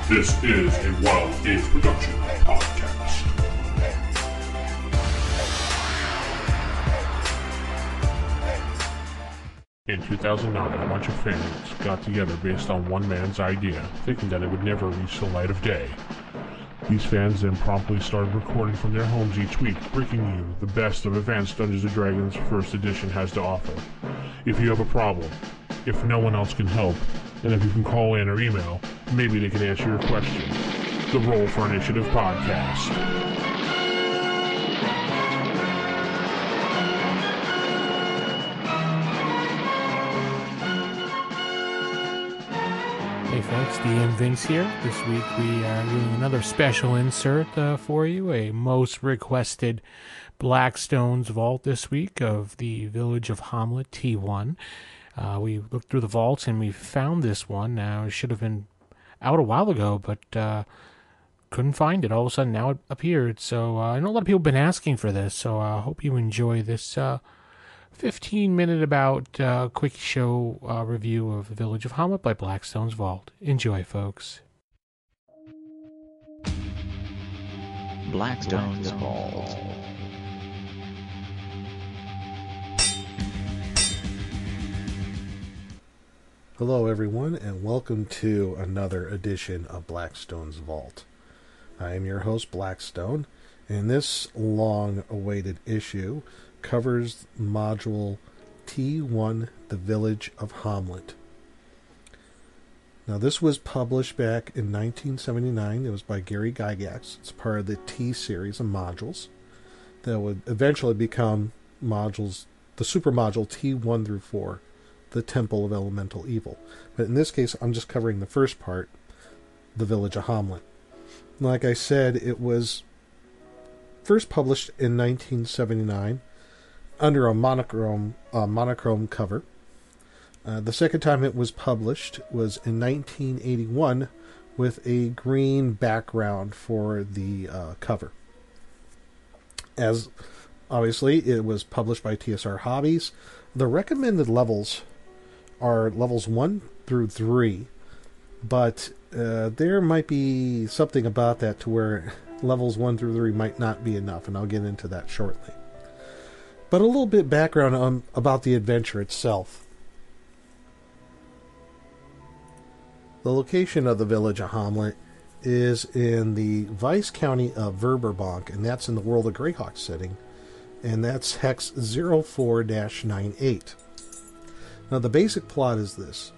This is a Wild Age Production podcast. In 2009, a bunch of fans got together based on one man's idea, thinking that it would never reach the light of day. These fans then promptly started recording from their homes each week, bringing you the best of Advanced Dungeons & Dragons First Edition has to offer. If you have a problem, if no one else can help, and if you can call in or email, maybe they can answer your question. The Roll for Initiative podcast. Hey folks, DM Vince here. This week we are doing another special insert for you, a most requested Blackstone's Vault this week of the Village of Hamlet T1. We looked through the vaults and we found this one. Now, it should have been out a while ago, but couldn't find it. All of a sudden, now it appeared. So I know a lot of people have been asking for this, so I hope you enjoy this 15-minute about quick show review of the Village of Hamlet by Blackstone's Vault. Enjoy, folks. Blackstone's Vault. Hello everyone, and welcome to another edition of Blackstone's Vault. I am your host, Blackstone, and this long-awaited issue covers Module T1, The Village of Hamlet. Now, this was published back in 1979. It was by Gary Gygax. It's part of the T series of modules that would eventually become modules, the super module T1 through 4. The Temple of Elemental Evil. But in this case, I'm just covering the first part, the Village of Hamlet. Like I said, it was first published in 1979 under a monochrome cover. The second time it was published was in 1981 with a green background for the cover. As obviously, it was published by TSR Hobbies. The recommended levels are levels 1 through 3, but there might be something about that to where levels 1 through 3 might not be enough, and I'll get into that shortly. But a little bit background about the adventure itself. The location of the Village of Hamlet is in the Vice County of Verberbonk, and that's in the World of Greyhawk setting, and that's Hex 04-98. Now, the basic plot is this.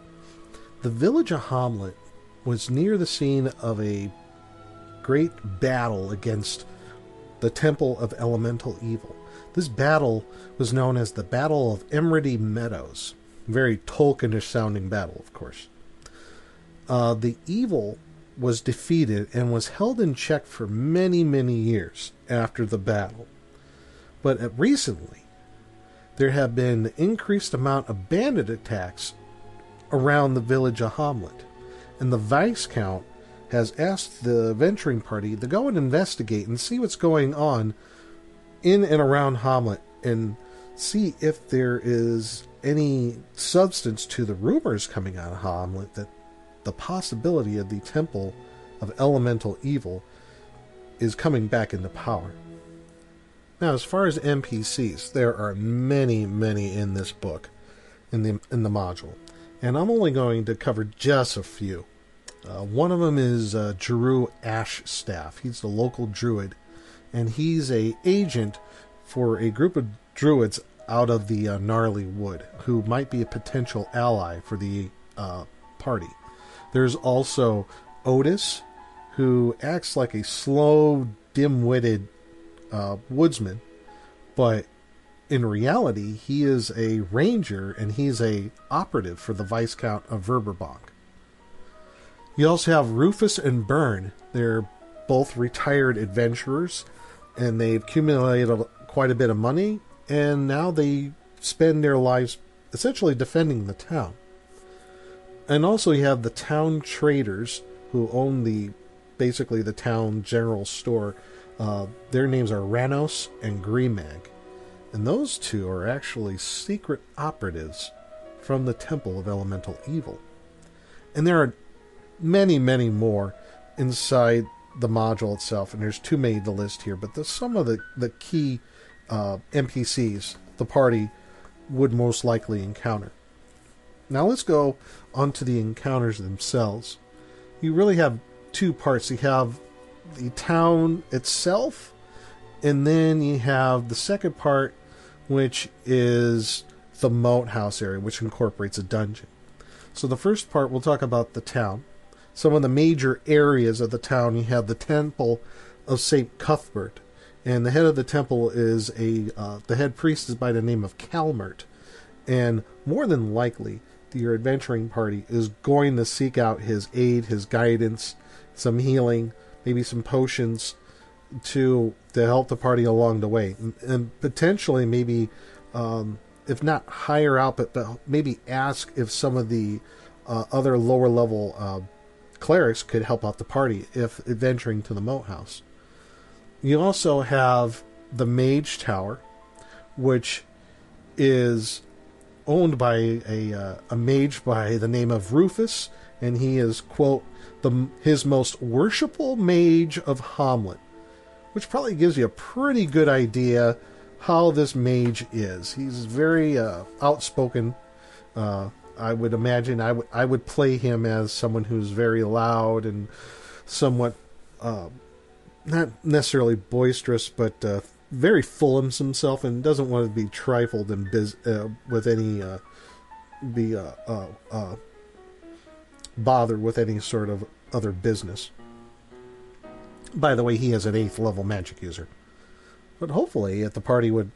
The Village of Hamlet was near the scene of a great battle against the Temple of Elemental Evil. This battle was known as the Battle of Emerity Meadows. Very Tolkienish sounding battle, of course. The evil was defeated and was held in check for many, many years after the battle. But recently, there have been increased amount of bandit attacks around the Village of Hamlet, and the Viscount has asked the venturing party to go and investigate and see what's going on in and around Hamlet and see if there is any substance to the rumors coming out of Hamlet that the possibility of the Temple of Elemental Evil is coming back into power. Now, as far as NPCs, there are many, many in this book, in the module, and I'm only going to cover just a few. One of them is Drew Ashstaff. He's the local druid, and he's a agent for a group of druids out of the Gnarly Wood, who might be a potential ally for the party. There's also Otis, who acts like a slow, dim-witted woodsman, but in reality he is a ranger and he's a operative for the Viscount of Verberbonk. You also have Rufus and Byrne. They're both retired adventurers, and they've accumulated quite a bit of money, and now they spend their lives essentially defending the town. And also you have the town traders who own basically the town general store. Their names are Ranos and Grimag. And those two are actually secret operatives from the Temple of Elemental Evil. And there are many, many more inside the module itself, and there's too many to list here, but some of the key NPCs the party would most likely encounter. Now let's go on to the encounters themselves. You really have two parts. You have the town itself, and then you have the second part, which is the moat house area, which incorporates a dungeon. So the first part, we'll talk about the town. Some of the major areas of the town, you have the Temple of St. Cuthbert, and the head of the temple is the head priest is by the name of Calmert, and more than likely, your adventuring party is going to seek out his aid, his guidance, some healing, maybe some potions to help the party along the way, and potentially maybe, if not hire out, but maybe ask if some of the other lower level clerics could help out the party if adventuring to the moat house. You also have the Mage Tower, which is owned by a mage by the name of Rufus, and he is, quote, his most worshipful mage of Hamlet, which probably gives you a pretty good idea how this mage is. He's very outspoken. I would imagine I would play him as someone who's very loud and somewhat not necessarily boisterous, but very full of himself and doesn't want to be trifled and with any bothered with any sort of other business. By the way, he is an 8th level magic user, but hopefully, if the party would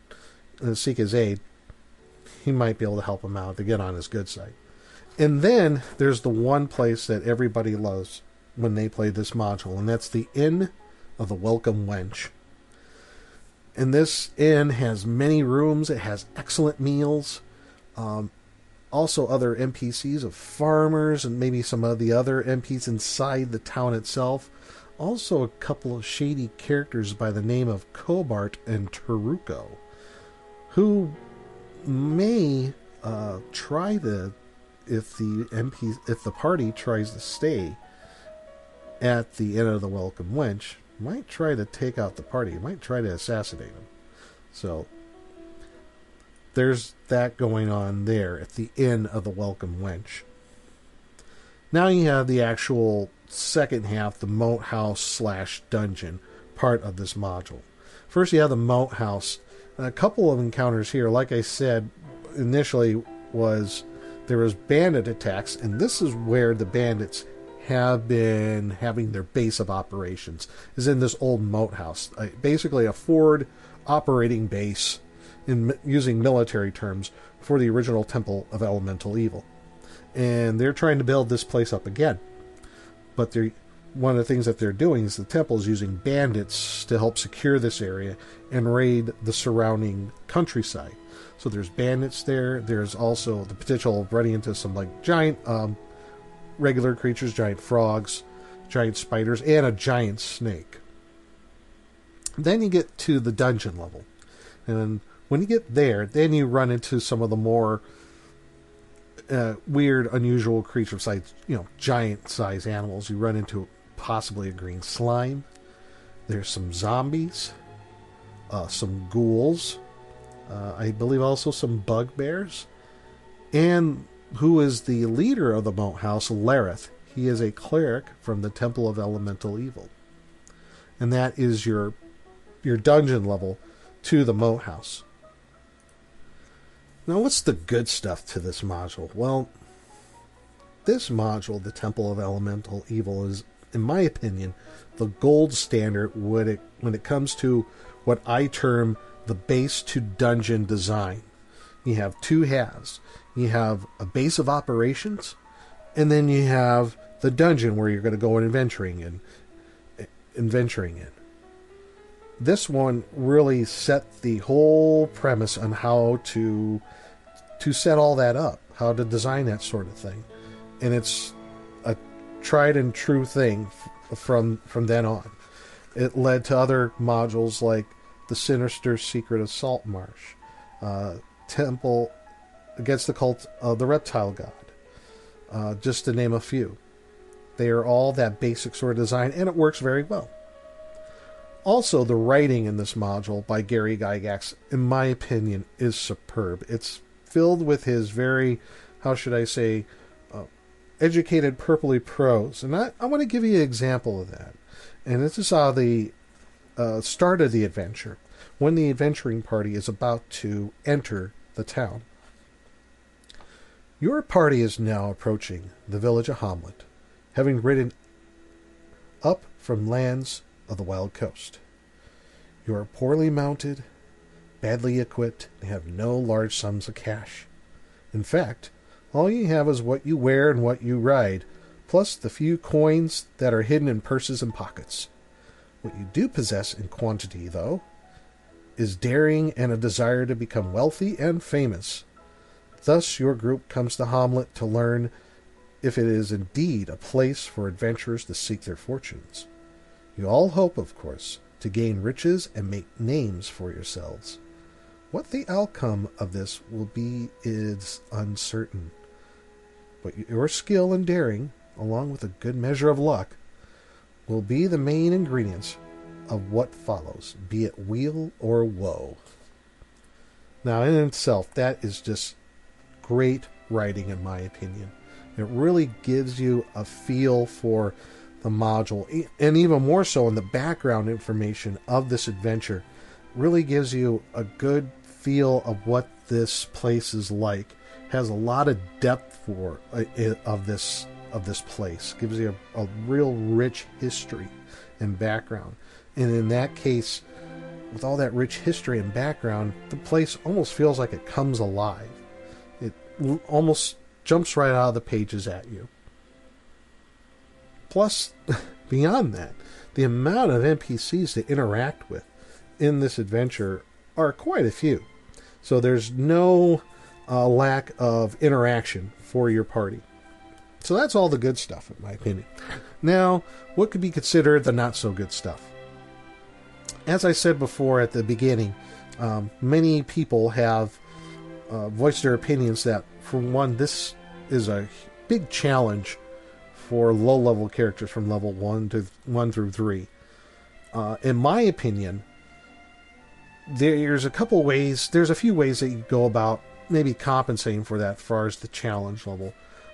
seek his aid, he might be able to help him out to get on his good side. And then there's the one place that everybody loves when they play this module, and that's the Inn of the Welcome Wench. And this inn has many rooms. It has excellent meals. Also other NPCs of farmers and maybe some of the other NPCs inside the town itself. Also a couple of shady characters by the name of Cobart and Taruko, who may try to, if the party tries to stay at the Inn of the Welcome Wench, might try to take out the party, might try to assassinate him. So there's that going on there at the Inn of the Welcome Wench. Now you have the actual second half, the moat house / dungeon part of this module. First you have the moat house. A couple of encounters here, like I said initially, there was bandit attacks, and this is where the bandits have been having their base of operations, is in this old moat house. Basically a forward operating base, using military terms, for the original Temple of Elemental Evil. And they're trying to build this place up again. But one of the things that they're doing is the temple is using bandits to help secure this area and raid the surrounding countryside. So there's bandits there. There's also the potential of running into some giant regular creatures, giant frogs, giant spiders, and a giant snake. Then you get to the dungeon level. And when you get there, then you run into some of the more weird, unusual creatures, like, giant-sized animals. You run into possibly a green slime. There's some zombies, some ghouls, I believe also some bugbears, and who is the leader of the moat house, Lareth. He is a cleric from the Temple of Elemental Evil. And that is your dungeon level to the moat house. Now, what's the good stuff to this module? Well, this module, the Temple of Elemental Evil, is, in my opinion, the gold standard when it comes to what I term the base to dungeon design. You have two halves. You have a base of operations, and then you have the dungeon where you're going to go and venturing in. This one really set the whole premise on how to set all that up, how to design that sort of thing. And it's a tried and true thing from then on. It led to other modules like the Sinister Secret of Saltmarsh, Temple against the Cult of the Reptile God, just to name a few. They are all that basic sort of design, and it works very well. Also, the writing in this module by Gary Gygax, in my opinion, is superb. It's filled with his very, how should I say, educated purpley prose. And I want to give you an example of that. And this is how the start of the adventure, when the adventuring party is about to enter the town. Your party is now approaching the village of Hamlet, having ridden up from lands of the wild coast. You are poorly mounted, badly equipped, and have no large sums of cash. In fact, all you have is what you wear and what you ride, plus the few coins that are hidden in purses and pockets. What you do possess in quantity, though, is daring and a desire to become wealthy and famous. Thus your group comes to Hamlet to learn if it is indeed a place for adventurers to seek their fortunes. You all hope, of course, to gain riches and make names for yourselves. What the outcome of this will be is uncertain. But your skill and daring, along with a good measure of luck, will be the main ingredients of what follows, be it weal or woe. Now, in itself, that is just great writing, in my opinion. It really gives you a feel for the module, and even more so in the background information of this adventure. Really gives you a good feel of what this place is like. Has a lot of depth of this place. Gives you a real rich history and background. And in that case, with all that rich history and background, the place almost feels like it comes alive. It almost jumps right out of the pages at you. Plus, beyond that, the amount of NPCs to interact with in this adventure are quite a few. So there's no lack of interaction for your party. So that's all the good stuff, in my opinion. Now, what could be considered the not-so-good stuff? As I said before at the beginning, many people have voiced their opinions that, for one, this is a big challenge for low-level characters from level 1 through 3. In my opinion, there's a few ways that you go about maybe compensating for that as far as the challenge level.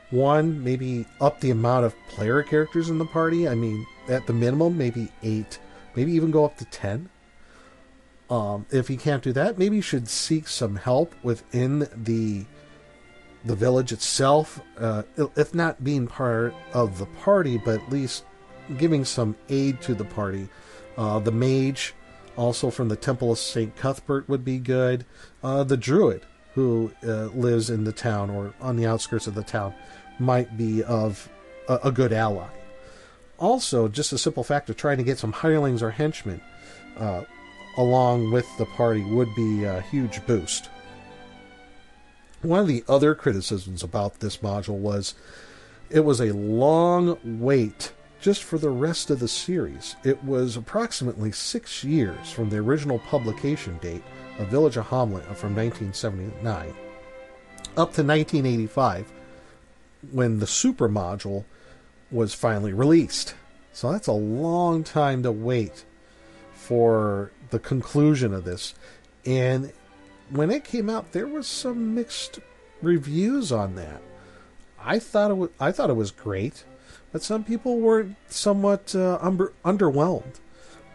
One, maybe up the amount of player characters in the party. I mean, at the minimum, maybe 8. Maybe even go up to 10. If you can't do that, maybe you should seek some help within the village itself, if not being part of the party, but at least giving some aid to the party. The mage, also from the Temple of St. Cuthbert, would be good. The druid, who lives in the town or on the outskirts of the town, might be of a good ally. Also, just a simple fact of trying to get some hirelings or henchmen along with the party would be a huge boost. One of the other criticisms about this module was it was a long wait just for the rest of the series. It was approximately 6 years from the original publication date of Village of Hamlet from 1979 up to 1985 when the Super module was finally released. So that's a long time to wait for the conclusion of this. And when it came out, there was some mixed reviews on that. I thought it was great, but some people were somewhat underwhelmed.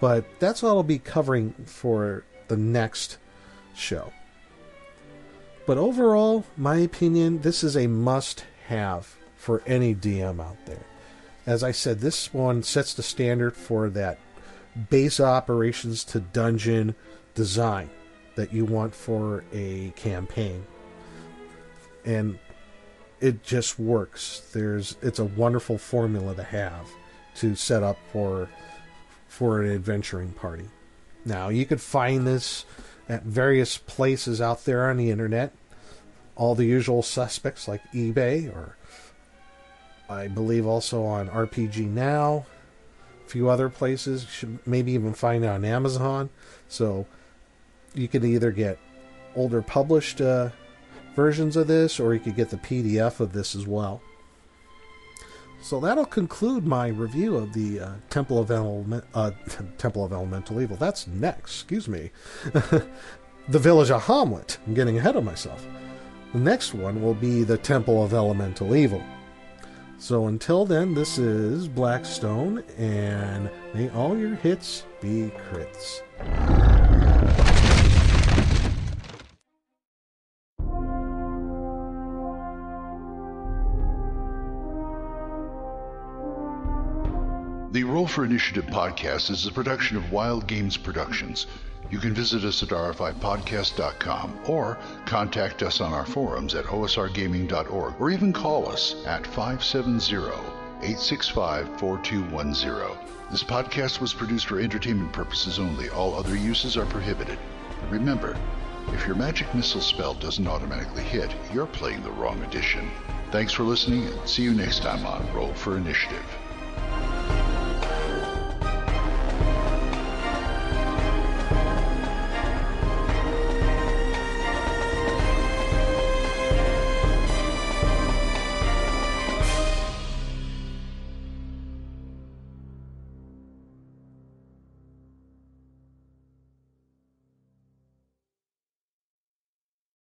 But that's what I'll be covering for the next show. But overall, my opinion, this is a must-have for any DM out there. As I said, this one sets the standard for that base operations to dungeon design that you want for a campaign. And it just works. It's a wonderful formula to have to set up for an adventuring party. Now, you could find this at various places out there on the internet. All the usual suspects like eBay, or I believe also on RPG Now, a few other places. You should maybe even find it on Amazon. So you could either get older published versions of this, or you could get the PDF of this as well. So that'll conclude my review of the Temple of Elemental Evil. That's next, excuse me. The Village of Hamlet. I'm getting ahead of myself. The next one will be the Temple of Elemental Evil. So until then, this is Blackstone, and may all your hits be crits. The Roll for Initiative podcast is a production of Wild Games Productions. You can visit us at rfipodcast.com or contact us on our forums at osrgaming.org or even call us at 570-865-4210. This podcast was produced for entertainment purposes only. All other uses are prohibited. Remember, if your magic missile spell doesn't automatically hit, you're playing the wrong edition. Thanks for listening, and see you next time on Roll for Initiative.